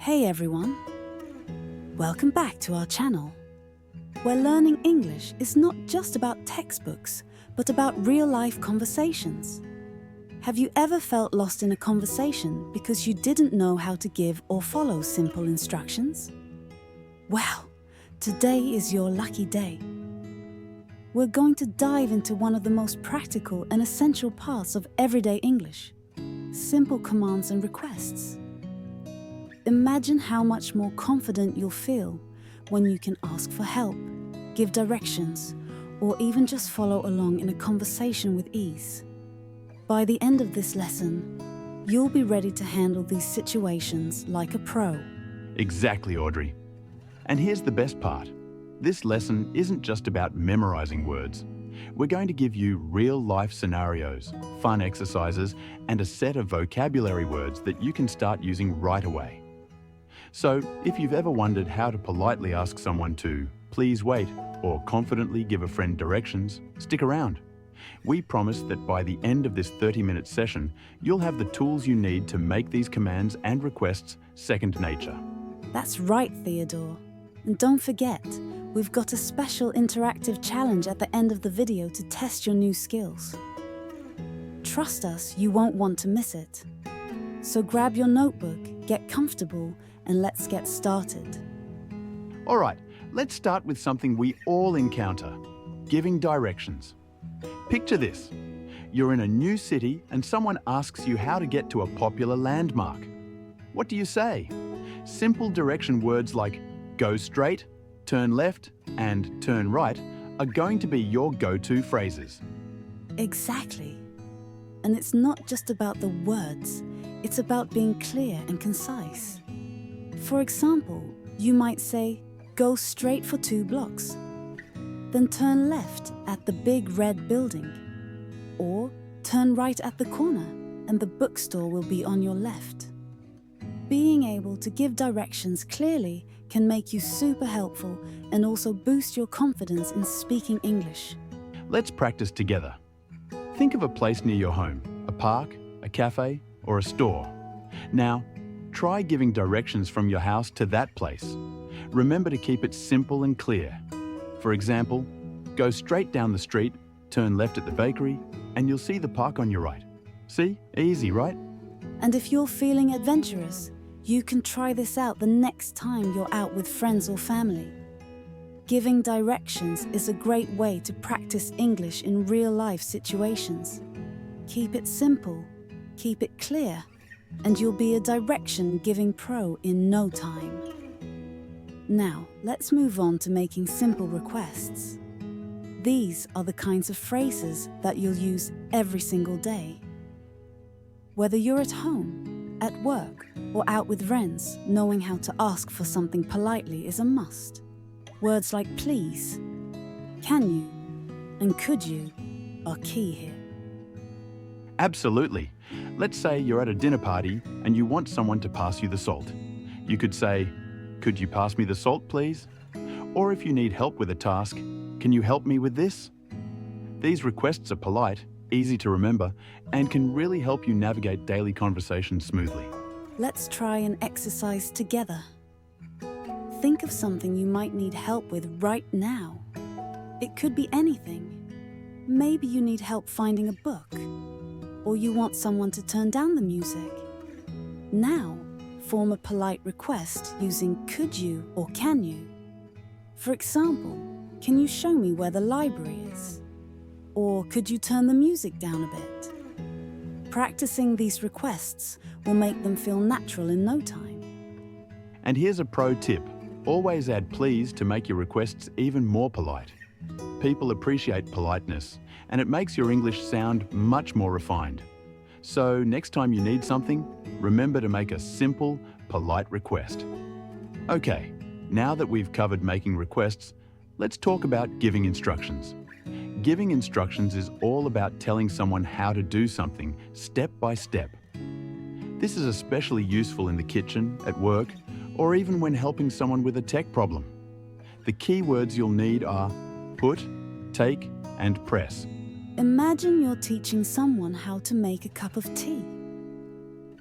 Hey everyone! Welcome back to our channel, where learning English is not just about textbooks, but about real-life conversations. Have you ever felt lost in a conversation because you didn't know how to give or follow simple instructions? Well, today is your lucky day. We're going to dive into one of the most practical and essential parts of everyday English: simple commands and requests. Imagine how much more confident you'll feel when you can ask for help, give directions, or even just follow along in a conversation with ease. By the end of this lesson, you'll be ready to handle these situations like a pro. Exactly, Audrey. And here's the best part. This lesson isn't just about memorizing words. We're going to give you real-life scenarios, fun exercises, and a set of vocabulary words that you can start using right away. So, if you've ever wondered how to politely ask someone to please wait or confidently give a friend directions, stick around. We promise that by the end of this 30-minute session, you'll have the tools you need to make these commands and requests second nature. That's right, Theodore. And don't forget, we've got a special interactive challenge at the end of the video to test your new skills. Trust us, you won't want to miss it. So grab your notebook, get comfortable, and let's get started. All right, let's start with something we all encounter: giving directions. Picture this. You're in a new city and someone asks you how to get to a popular landmark. What do you say? Simple direction words like go straight, turn left, and turn right are going to be your go-to phrases. Exactly. And it's not just about the words, it's about being clear and concise. For example, you might say, go straight for 2 blocks, then turn left at the big red building, or turn right at the corner and the bookstore will be on your left. Being able to give directions clearly can make you super helpful and also boost your confidence in speaking English. Let's practice together. Think of a place near your home, a park, a cafe, or a store. Now, try giving directions from your house to that place. Remember to keep it simple and clear. For example, go straight down the street, turn left at the bakery, and you'll see the park on your right. See? Easy, right? And if you're feeling adventurous, you can try this out the next time you're out with friends or family. Giving directions is a great way to practice English in real-life situations. Keep it simple, keep it clear, and you'll be a direction-giving pro in no time. Now, let's move on to making simple requests. These are the kinds of phrases that you'll use every single day. Whether you're at home, at work, or out with friends, knowing how to ask for something politely is a must. Words like please, can you, and could you are key here. Absolutely. Let's say you're at a dinner party and you want someone to pass you the salt. You could say, could you pass me the salt, please? Or if you need help with a task, can you help me with this? These requests are polite, easy to remember, and can really help you navigate daily conversations smoothly. Let's try an exercise together. Think of something you might need help with right now. It could be anything. Maybe you need help finding a book, or you want someone to turn down the music. Now, form a polite request using could you or can you. For example, can you show me where the library is? Or could you turn the music down a bit? Practicing these requests will make them feel natural in no time. And here's a pro tip. Always add please to make your requests even more polite. People appreciate politeness, and it makes your English sound much more refined. So next time you need something, remember to make a simple, polite request. Okay, now that we've covered making requests, let's talk about giving instructions. Giving instructions is all about telling someone how to do something step by step. This is especially useful in the kitchen, at work, or even when helping someone with a tech problem. The key words you'll need are put, take, and press. Imagine you're teaching someone how to make a cup of tea.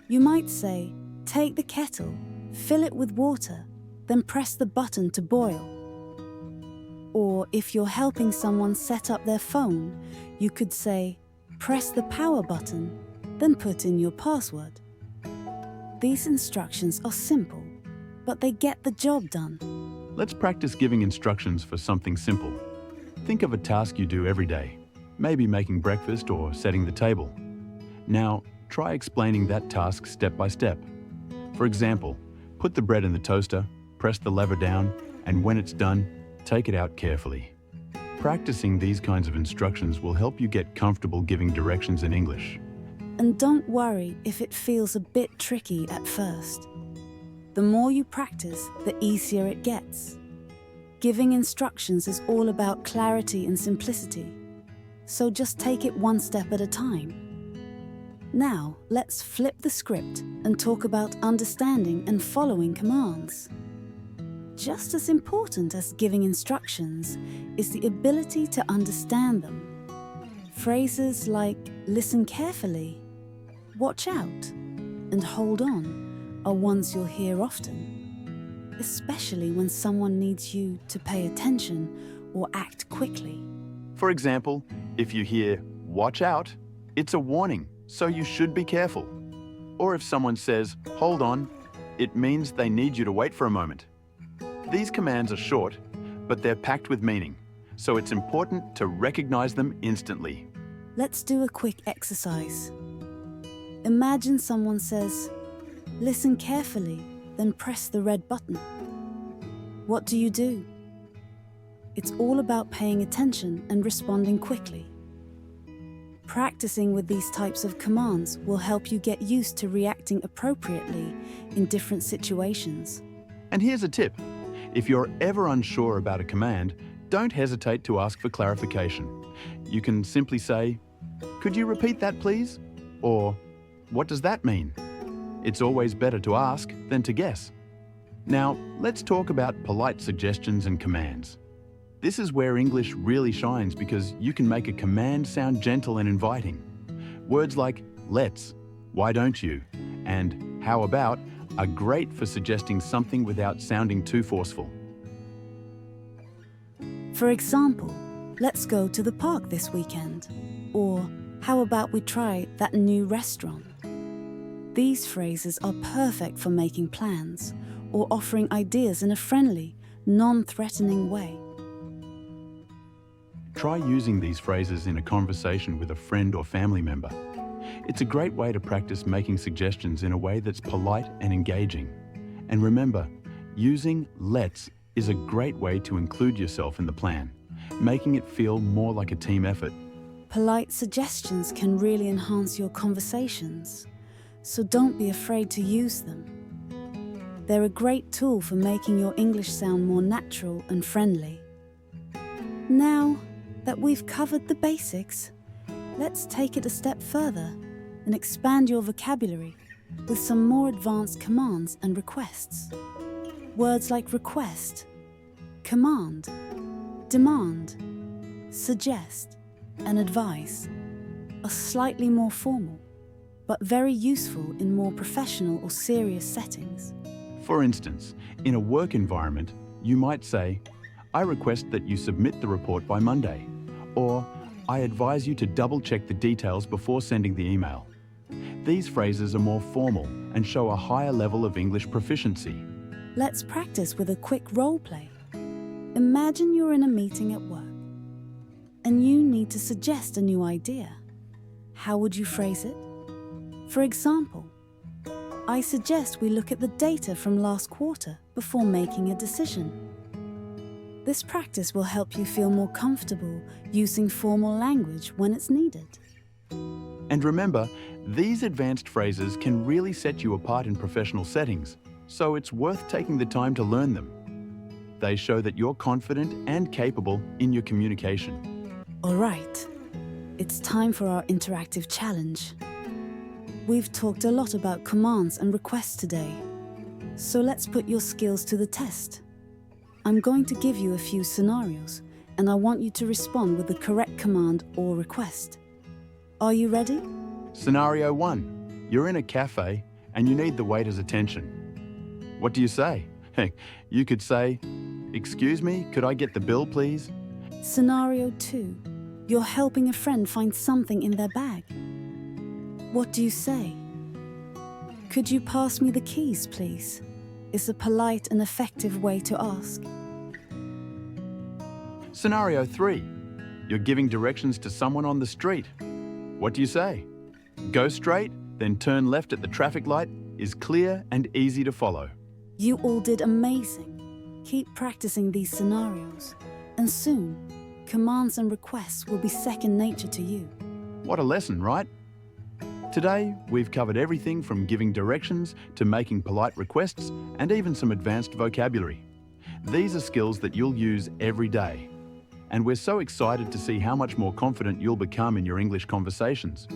You might say, take the kettle, fill it with water, then press the button to boil. Or if you're helping someone set up their phone, you could say, press the power button, then put in your password. These instructions are simple, but they get the job done. Let's practice giving instructions for something simple. Think of a task you do every day, maybe making breakfast or setting the table. Now, try explaining that task step by step. For example, put the bread in the toaster, press the lever down, and when it's done, take it out carefully. Practicing these kinds of instructions will help you get comfortable giving directions in English. And don't worry if it feels a bit tricky at first. The more you practice, the easier it gets. Giving instructions is all about clarity and simplicity, so just take it one step at a time. Now, let's flip the script and talk about understanding and following commands. Just as important as giving instructions is the ability to understand them. Phrases like listen carefully, watch out, and hold on are ones you'll hear often, especially when someone needs you to pay attention or act quickly. For example, if you hear watch out, it's a warning, so you should be careful. Or if someone says hold on, it means they need you to wait for a moment. These commands are short, but they're packed with meaning, so it's important to recognize them instantly. Let's do a quick exercise. Imagine someone says, listen carefully, then press the red button. What do? It's all about paying attention and responding quickly. Practicing with these types of commands will help you get used to reacting appropriately in different situations. And here's a tip. If you're ever unsure about a command, don't hesitate to ask for clarification. You can simply say, could you repeat that please? Or, what does that mean? It's always better to ask than to guess. Now, let's talk about polite suggestions and commands. This is where English really shines because you can make a command sound gentle and inviting. Words like let's, why don't you, and how about are great for suggesting something without sounding too forceful. For example, let's go to the park this weekend. Or, how about we try that new restaurant? These phrases are perfect for making plans or offering ideas in a friendly, non-threatening way. Try using these phrases in a conversation with a friend or family member. It's a great way to practice making suggestions in a way that's polite and engaging. And remember, using let's is a great way to include yourself in the plan, making it feel more like a team effort. Polite suggestions can really enhance your conversations, so don't be afraid to use them. They're a great tool for making your English sound more natural and friendly. Now that we've covered the basics, let's take it a step further and expand your vocabulary with some more advanced commands and requests. Words like request, command, demand, suggest, and advise are slightly more formal, but very useful in more professional or serious settings. For instance, in a work environment, you might say, I request that you submit the report by Monday, or I advise you to double-check the details before sending the email. These phrases are more formal and show a higher level of English proficiency. Let's practice with a quick role play. Imagine you're in a meeting at work, and you need to suggest a new idea. How would you phrase it? For example, I suggest we look at the data from last quarter before making a decision. This practice will help you feel more comfortable using formal language when it's needed. And remember, these advanced phrases can really set you apart in professional settings, so it's worth taking the time to learn them. They show that you're confident and capable in your communication. All right, it's time for our interactive challenge. We've talked a lot about commands and requests today, so let's put your skills to the test. I'm going to give you a few scenarios, and I want you to respond with the correct command or request. Are you ready? Scenario 1. You're in a cafe and you need the waiter's attention. What do you say? Heck, you could say, "Excuse me, could I get the bill, please?" Scenario 2. You're helping a friend find something in their bag. What do you say? "Could you pass me the keys, please?" is a polite and effective way to ask. Scenario 3. You're giving directions to someone on the street. What do you say? "Go straight, then turn left at the traffic light is clear and easy to follow." You all did amazing. Keep practicing these scenarios, and soon, commands and requests will be second nature to you. What a lesson, right? Today, we've covered everything from giving directions to making polite requests and even some advanced vocabulary. These are skills that you'll use every day. And we're so excited to see how much more confident you'll become in your English conversations.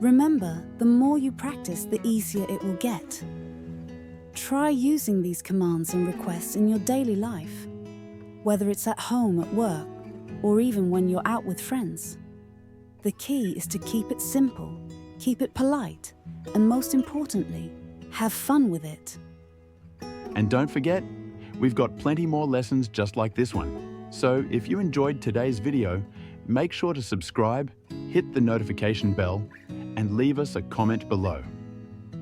Remember, the more you practice, the easier it will get. Try using these commands and requests in your daily life, whether it's at home, at work, or even when you're out with friends. The key is to keep it simple, keep it polite, and most importantly, have fun with it. And don't forget, we've got plenty more lessons just like this one. So if you enjoyed today's video, make sure to subscribe, hit the notification bell, and leave us a comment below.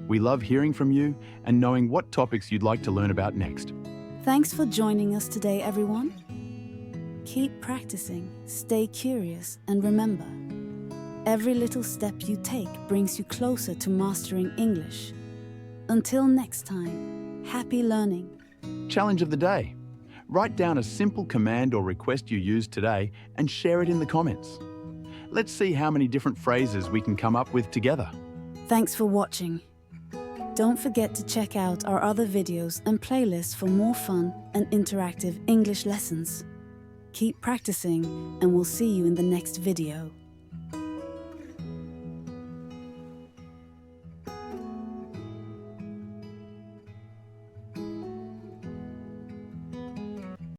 We love hearing from you and knowing what topics you'd like to learn about next. Thanks for joining us today, everyone. Keep practicing, stay curious, and remember, every little step you take brings you closer to mastering English. Until next time, happy learning. Challenge of the day. Write down a simple command or request you used today and share it in the comments. Let's see how many different phrases we can come up with together. Thanks for watching. Don't forget to check out our other videos and playlists for more fun and interactive English lessons. Keep practicing, and we'll see you in the next video.